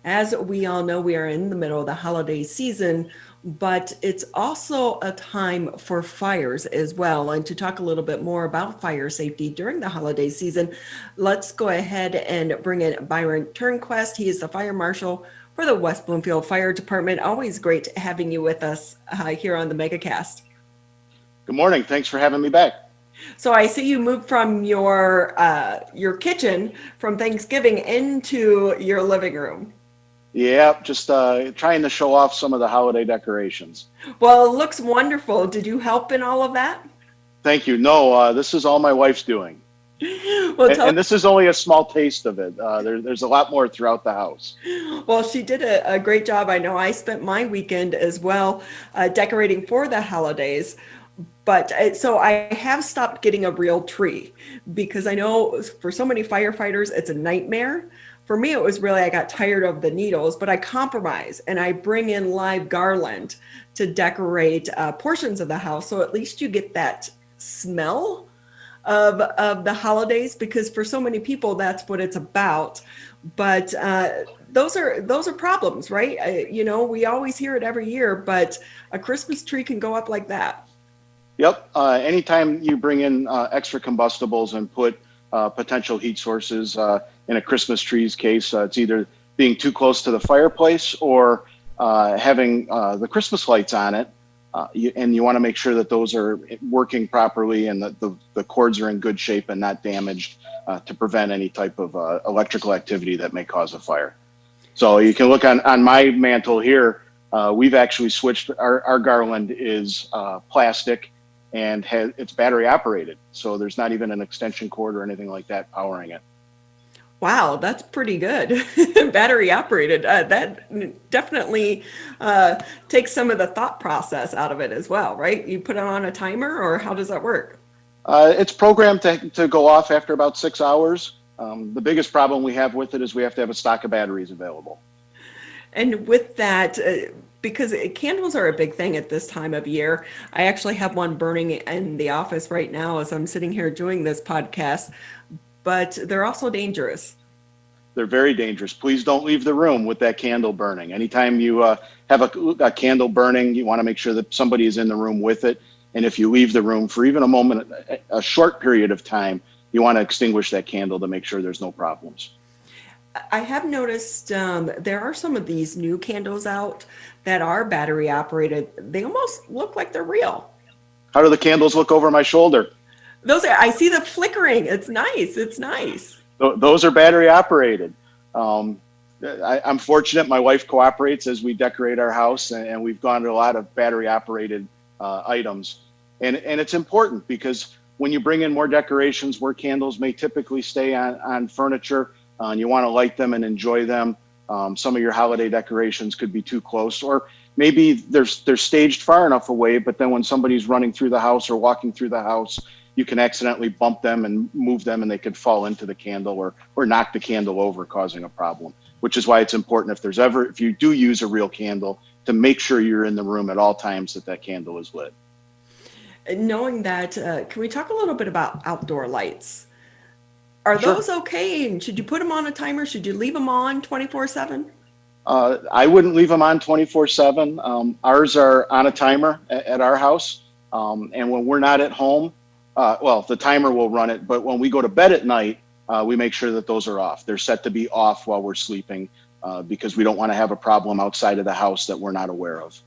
As we all know, we are in the middle of the holiday season, but it's also a time for fires as well. And to talk a little bit more about fire safety during the holiday season, let's go ahead and bring in Byron Turnquist. He is the fire marshal for the West Bloomfield Fire Department. Always great having you with us here on the MegaCast. Good morning. Thanks for having me back. So I see you moved from your kitchen from Thanksgiving into your living room. Yeah, just trying to show off some of the holiday decorations. Well, it looks wonderful. Did you help in all of that? Thank you. No, this is all my wife's doing. Well, And this is only a small taste of it. There's a lot more throughout the house. well, she did a great job. I know I spent my weekend as well decorating for the holidays. But so I have stopped getting a real tree because I know for so many firefighters, it's a nightmare. For me, it was really, I got tired of the needles, but I compromise and I bring in live garland to decorate portions of the house. So at least you get that smell of the holidays, because for so many people, that's what it's about. But those are problems, right? We always hear it every year, but a Christmas tree can go up like that. Yep. Anytime you bring in extra combustibles and put potential heat sources in a Christmas tree's case, it's either being too close to the fireplace or having the Christmas lights on it. And you want to make sure that those are working properly and that the cords are in good shape and not damaged to prevent any type of electrical activity that may cause a fire. So you can look on my mantle here. We've actually switched. Our garland is plastic and it's battery operated. So there's not even an extension cord or anything like that powering it. Wow, that's pretty good. Battery operated. That definitely takes some of the thought process out of it as well, right? You put it on a timer, or how does that work? It's programmed to go off after about 6 hours. The biggest problem we have with it is we have to have a stock of batteries available. And with that, because candles are a big thing at this time of year, I actually have one burning in the office right now as I'm sitting here doing this podcast, but they're also dangerous. They're very dangerous. Please don't leave the room with that candle burning. Anytime you have a candle burning, you want to make sure that somebody is in the room with it. And if you leave the room for even a moment, a short period of time, you want to extinguish that candle to make sure there's no problems. I have noticed there are some of these new candles out that are battery operated. They almost look like they're real. How do the candles look over my shoulder? I see the flickering. It's nice. It's nice. Those are battery operated. I'm fortunate. My wife cooperates as we decorate our house, and we've gone to a lot of battery operated items. And it's important because when you bring in more decorations where candles may typically stay on furniture, and you want to light them and enjoy them, some of your holiday decorations could be too close, or maybe they're staged far enough away, but then when somebody's running through the house or walking through the house, you can accidentally bump them and move them and they could fall into the candle or knock the candle over, causing a problem, which is why it's important if you do use a real candle, to make sure you're in the room at all times that candle is lit. Knowing that, can we talk a little bit about outdoor lights? Are Sure. those okay? And should you put them on a timer? Should you leave them on 24/7? I wouldn't leave them on 24/7. Ours are on a timer at our house. And when we're not at home, the timer will run it. But when we go to bed at night, we make sure that those are off. They're set to be off while we're sleeping because we don't want to have a problem outside of the house that we're not aware of.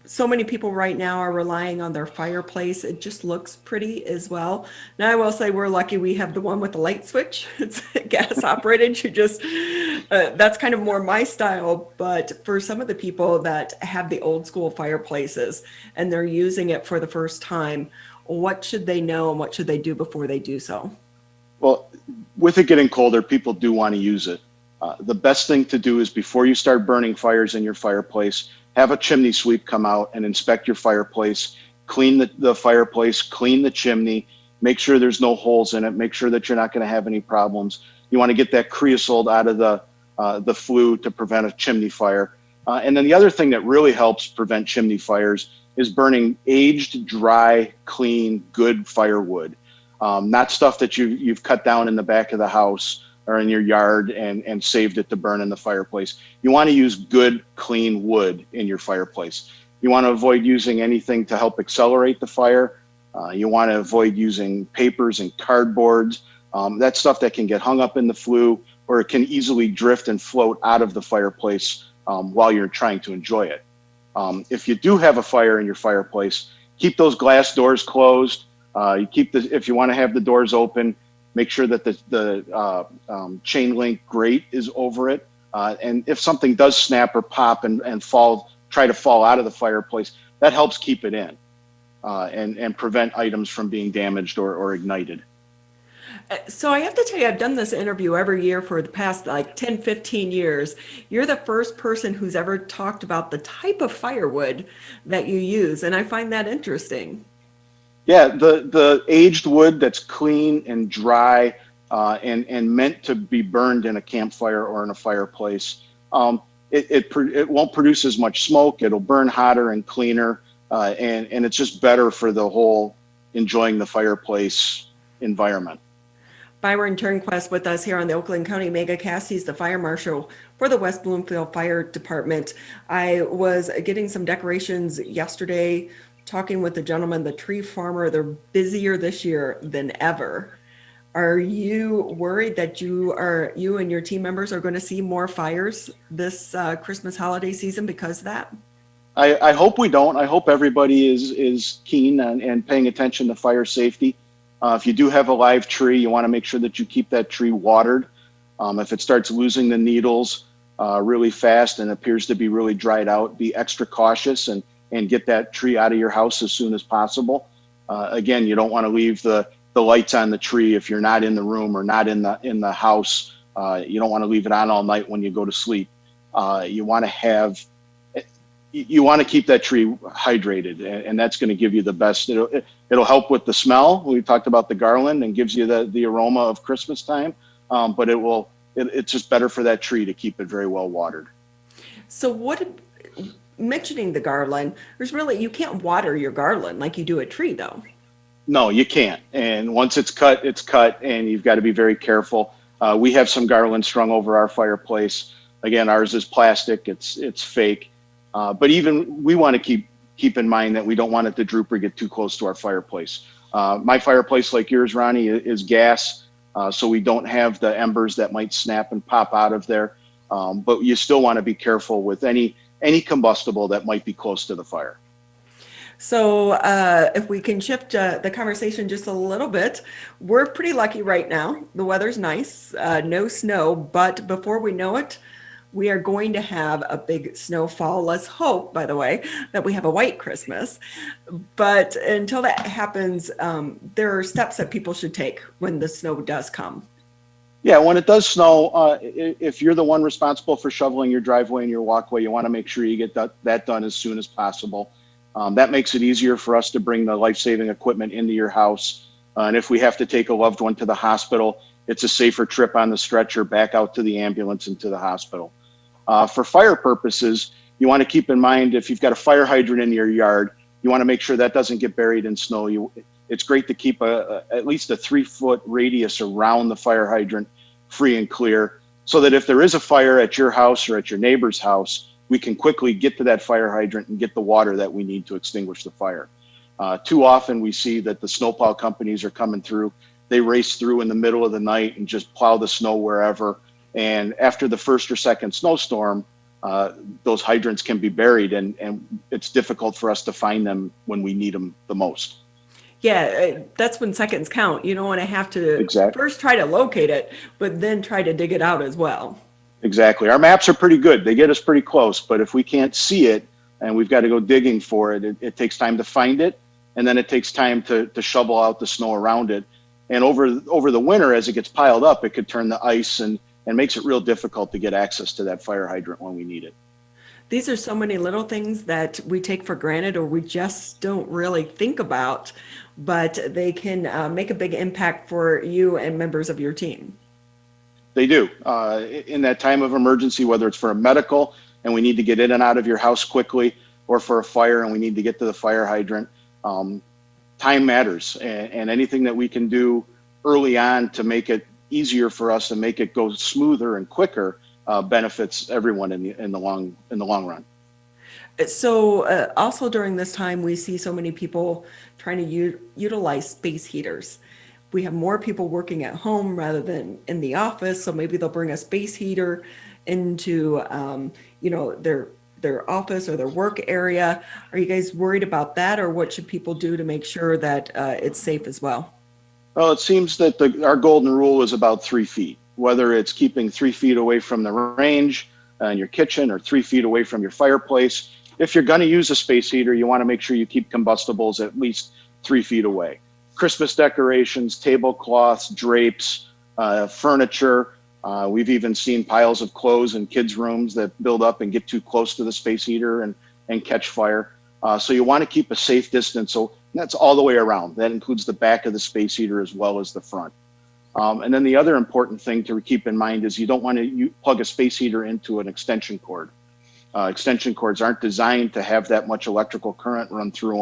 So many people right now are relying on their fireplace. It just looks pretty as well. Now, I will say we're lucky we have the one with the light switch. It's gas operated. That's kind of more my style. But for some of the people that have the old school fireplaces and they're using it for the first time, what should they know and what should they do before they do so? Well, with it getting colder, people do want to use it. The best thing to do is before you start burning fires in your fireplace, have a chimney sweep come out and inspect your fireplace, clean the fireplace, clean the chimney, make sure there's no holes in it, make sure that you're not going to have any problems. You want to get that creosote out of the flue to prevent a chimney fire. And then the other thing that really helps prevent chimney fires is burning aged, dry, clean, good firewood. Not stuff that you've cut down in the back of the house or in your yard and saved it to burn in the fireplace. You want to use good, clean wood in your fireplace. You want to avoid using anything to help accelerate the fire. You want to avoid using papers and cardboards. That's stuff that can get hung up in the flue, or it can easily drift and float out of the fireplace while you're trying to enjoy it. If you do have a fire in your fireplace, keep those glass doors closed. If you want to have the doors open, make sure that the chain link grate is over it. And if something does snap or pop and try to fall out of the fireplace, that helps keep it in and prevent items from being damaged or ignited. So I have to tell you, I've done this interview every year for the past like 10, 15 years. You're the first person who's ever talked about the type of firewood that you use, and I find that interesting. Yeah, the aged wood that's clean and dry and meant to be burned in a campfire or in a fireplace, it won't produce as much smoke. It'll burn hotter and cleaner, and it's just better for the whole enjoying the fireplace environment. Byron Turnquist with us here on the Oakland County MegaCast. He's the fire marshal for the West Bloomfield Fire Department. I was getting some decorations yesterday, talking with the gentleman, the tree farmer. They're busier this year than ever. Are you worried that you and your team members are going to see more fires this Christmas holiday season because of that? I hope we don't. I hope everybody is keen and paying attention to fire safety. If you do have a live tree, you want to make sure that you keep that tree watered. If it starts losing the needles really fast and appears to be really dried out, be extra cautious and get that tree out of your house as soon as possible. Again, you don't want to leave the lights on the tree if you're not in the room or not in the house. You don't want to leave it on all night when you go to sleep. You want to keep that tree hydrated, and that's going to give you the best. It'll help with the smell. We talked about the garland and gives you the aroma of Christmas time, but it's just better for that tree to keep it very well watered. So mentioning the garland, you can't water your garland like you do a tree though. No, you can't. And once it's cut, and you've got to be very careful. We have some garland strung over our fireplace. Again, ours is plastic. It's fake. But even we want to keep in mind that we don't want it to droop or get too close to our fireplace. My fireplace, like yours, Ronnie, is gas, so we don't have the embers that might snap and pop out of there. But you still want to be careful with any combustible that might be close to the fire. So if we can shift the conversation just a little bit, we're pretty lucky right now. The weather's nice, no snow, but before we know it, we are going to have a big snowfall. Let's hope, by the way, that we have a white Christmas. But until that happens, there are steps that people should take when the snow does come. Yeah, when it does snow, if you're the one responsible for shoveling your driveway and your walkway, you want to make sure you get that done as soon as possible. That makes it easier for us to bring the life-saving equipment into your house. And if we have to take a loved one to the hospital, it's a safer trip on the stretcher back out to the ambulance and to the hospital. For fire purposes, you want to keep in mind if you've got a fire hydrant in your yard, you want to make sure that doesn't get buried in snow. It's great to keep at least a 3-foot radius around the fire hydrant free and clear, so that if there is a fire at your house or at your neighbor's house, we can quickly get to that fire hydrant and get the water that we need to extinguish the fire. Too often we see that the snowplow companies are coming through. They race through in the middle of the night and just plow the snow wherever. And after the first or second snowstorm, those hydrants can be buried, and it's difficult for us to find them when we need them the most. Yeah, that's when seconds count. You don't want to have to first try to locate it, but then try to dig it out as well. Exactly. Our maps are pretty good. They get us pretty close, but if we can't see it and we've got to go digging for it, it takes time to find it, and then it takes time to shovel out the snow around it. And over the winter, as it gets piled up, it could turn to ice and makes it real difficult to get access to that fire hydrant when we need it. These are so many little things that we take for granted or we just don't really think about, but they can make a big impact for you and members of your team. They do. In that time of emergency, whether it's for a medical and we need to get in and out of your house quickly, or for a fire and we need to get to the fire hydrant, time matters. And anything that we can do early on to make it easier for us and make it go smoother and quicker benefits everyone in the long run. So also during this time, we see so many people trying to utilize space heaters. We have more people working at home rather than in the office. So maybe they'll bring a space heater into, their office or their work area. Are you guys worried about that, or what should people do to make sure that it's safe as well? Well, it seems that our golden rule is about 3 feet, whether it's keeping 3 feet away from the range in your kitchen or 3 feet away from your fireplace. If you're going to use a space heater, you want to make sure you keep combustibles at least 3 feet away. Christmas decorations, tablecloths, drapes, furniture. We've even seen piles of clothes in kids' rooms that build up and get too close to the space heater and catch fire. So you want to keep a safe distance. So that's all the way around. That includes the back of the space heater as well as the front. And then the other important thing to keep in mind is you don't want to plug a space heater into an extension cord. Extension cords aren't designed to have that much electrical current run through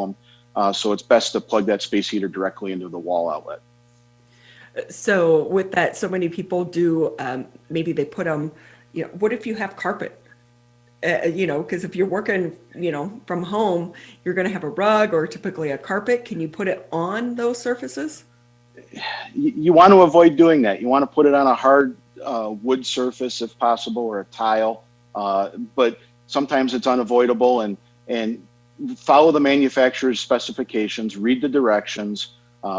them. So it's best to plug that space heater directly into the wall outlet. So with that, so many people do, maybe they put them, what if you have carpet? Because if you're working, from home, you're going to have a rug or typically a carpet. Can you put it on those surfaces? You want to avoid doing that. You want to put it on a hard wood surface if possible, or a tile. But sometimes it's unavoidable, and follow the manufacturer's specifications, read the directions,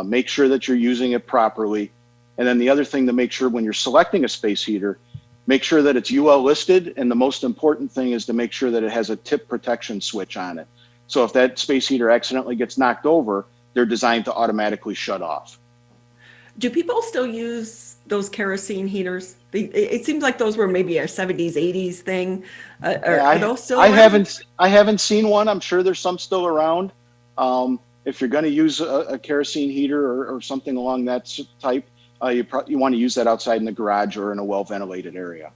make sure that you're using it properly. And then the other thing to make sure when you're selecting a space heater, make sure that it's UL listed. And the most important thing is to make sure that it has a tip protection switch on it. So if that space heater accidentally gets knocked over, they're designed to automatically shut off. Do people still use those kerosene heaters? It seems like those were maybe a 70s, 80s thing. Are those still around? I haven't seen one. I'm sure there's some still around. If you're going to use a kerosene heater or something along that type, you want to use that outside in the garage or in a well-ventilated area.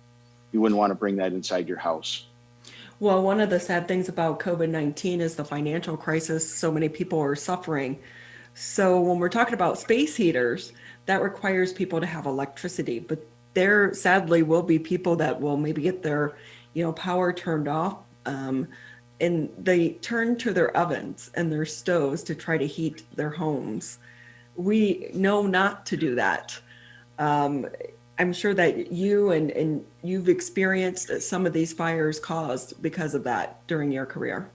You wouldn't want to bring that inside your house. Well, one of the sad things about COVID-19 is the financial crisis. So many people are suffering. So when we're talking about space heaters, that requires people to have electricity. But there sadly will be people that will maybe get their, power turned off. And they turn to their ovens and their stoves to try to heat their homes. We know not to do that. I'm sure that you and you've experienced some of these fires caused because of that during your career.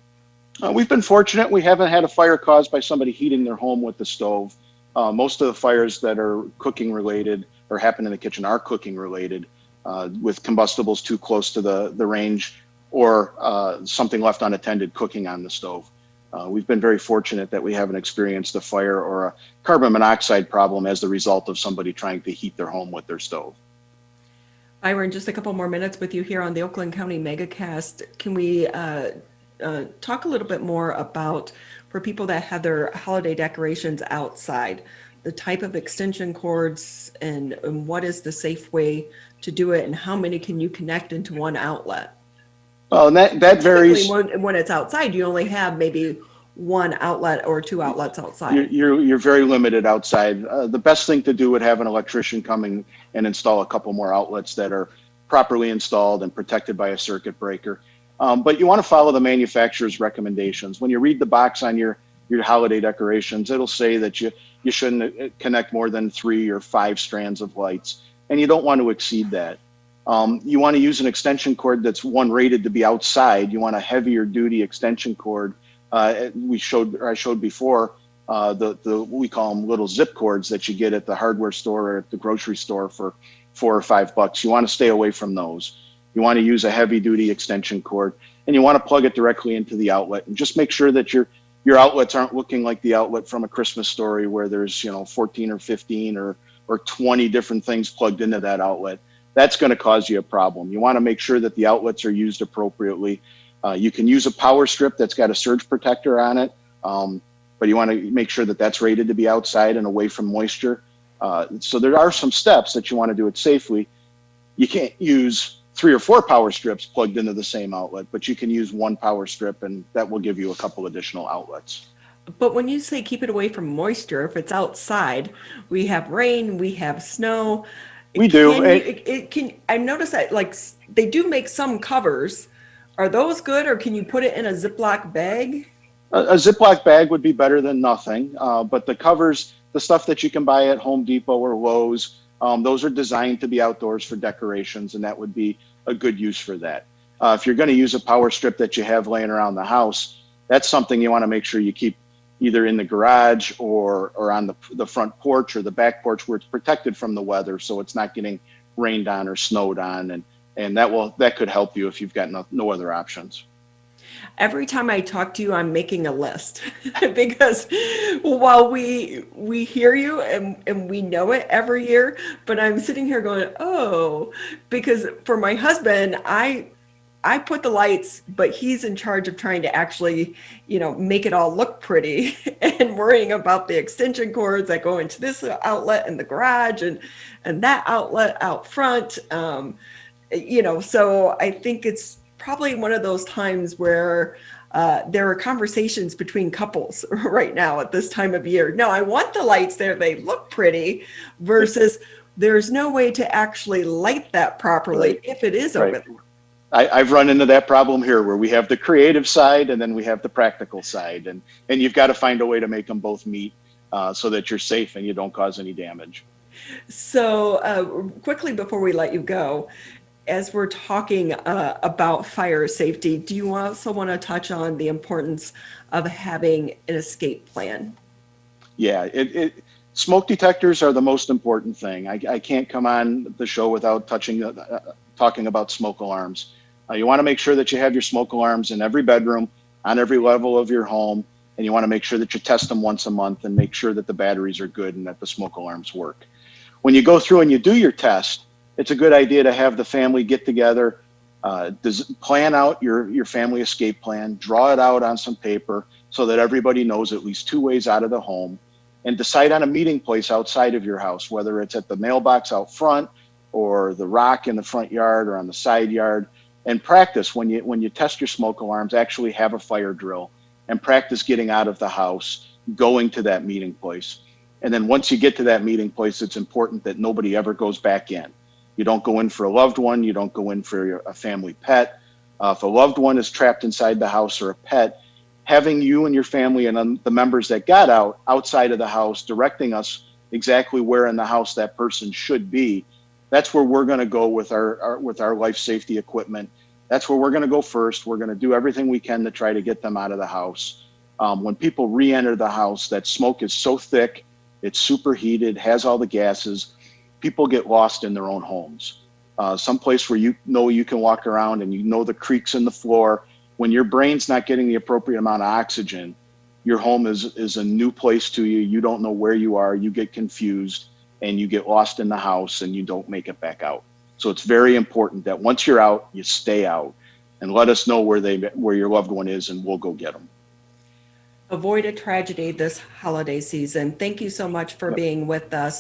We've been fortunate. We haven't had a fire caused by somebody heating their home with the stove. Most of the fires that are cooking related or happen in the kitchen are cooking related, with combustibles too close to the range or something left unattended cooking on the stove. We've been very fortunate that we haven't experienced a fire or a carbon monoxide problem as the result of somebody trying to heat their home with their stove. Byron, just a couple more minutes with you here on the Oakland County Megacast. Can we talk a little bit more about, for people that have their holiday decorations outside, the type of extension cords and what is the safe way to do it, and how many can you connect into one outlet? Well, and that varies. When it's outside, you only have maybe one outlet or two outlets outside. You're very limited outside. The best thing to do would have an electrician come in and install a couple more outlets that are properly installed and protected by a circuit breaker. But you want to follow the manufacturer's recommendations. When you read the box on your holiday decorations, it'll say that you shouldn't connect more than 3 or 5 strands of lights, and you don't want to exceed that. You want to use an extension cord that's rated to be outside. You want a heavier duty extension cord. I showed before we call them little zip cords that you get at the hardware store or at the grocery store for $4 or $5. You want to stay away from those. You want to use a heavy duty extension cord, and you want to plug it directly into the outlet, and just make sure that your outlets aren't looking like the outlet from A Christmas Story where there's 14 or 15 or 20 different things plugged into that outlet. That's going to cause you a problem. You want to make sure that the outlets are used appropriately. You can use a power strip that's got a surge protector on it, but you want to make sure that that's rated to be outside and away from moisture. So there are some steps that you want to do it safely. You can't use 3 or 4 power strips plugged into the same outlet, but you can use one power strip, and that will give you a couple additional outlets. But when you say keep it away from moisture, if it's outside, we have rain, we have snow. We do. Can you, I noticed that like they do make some covers. Are those good, or can you put it in a Ziploc bag? A Ziploc bag would be better than nothing, but the covers, the stuff that you can buy at Home Depot or Lowe's, those are designed to be outdoors for decorations, and that would be a good use for that. If you're going to use a power strip that you have laying around the house, that's something you want to make sure you keep either in the garage or on the front porch or the back porch where it's protected from the weather, so it's not getting rained on or snowed on, and that could help you if you've got no other options. Every time I talk to you, I'm making a list because while we hear you and we know it every year, but I'm sitting here going, oh, because for my husband, I put the lights, but he's in charge of trying to actually, make it all look pretty and worrying about the extension cords that go into this outlet in the garage and that outlet out front. So I think it's probably one of those times where there are conversations between couples right now at this time of year. No, I want the lights there. They look pretty versus there's no way to actually light that properly Right. if it is Right. over there. I've run into that problem here where we have the creative side and then we have the practical side, and you've got to find a way to make them both meet so that you're safe and you don't cause any damage. So quickly before we let you go, as we're talking about fire safety, do you also want to touch on the importance of having an escape plan? Yeah, smoke detectors are the most important thing. I can't come on the show without talking about smoke alarms. You want to make sure that you have your smoke alarms in every bedroom, on every level of your home, and you want to make sure that you test them once a month and make sure that the batteries are good and that the smoke alarms work. When you go through and you do your test, it's a good idea to have the family get together, plan out your family escape plan, draw it out on some paper so that everybody knows at least 2 ways out of the home, and decide on a meeting place outside of your house, whether it's at the mailbox out front or the rock in the front yard or on the side yard, and practice when you test your smoke alarms, actually have a fire drill and practice getting out of the house, going to that meeting place. And then once you get to that meeting place, it's important that nobody ever goes back in. You don't go in for a loved one. You don't go in for a family pet. If a loved one is trapped inside the house or a pet, having you and your family and the members that got out outside of the house directing us exactly where in the house that person should be, that's where we're going to go with our life safety equipment. That's where we're going to go first. We're going to do everything we can to try to get them out of the house. When people re-enter the house, that smoke is so thick, it's superheated, has all the gases. People get lost in their own homes. Someplace where you can walk around and the creaks in the floor. When your brain's not getting the appropriate amount of oxygen, your home is a new place to you. You don't know where you are. You get confused and you get lost in the house and you don't make it back out. So it's very important that once you're out, you stay out and let us know where your loved one is and we'll go get them. Avoid a tragedy this holiday season. Thank you so much for Yep. being with us.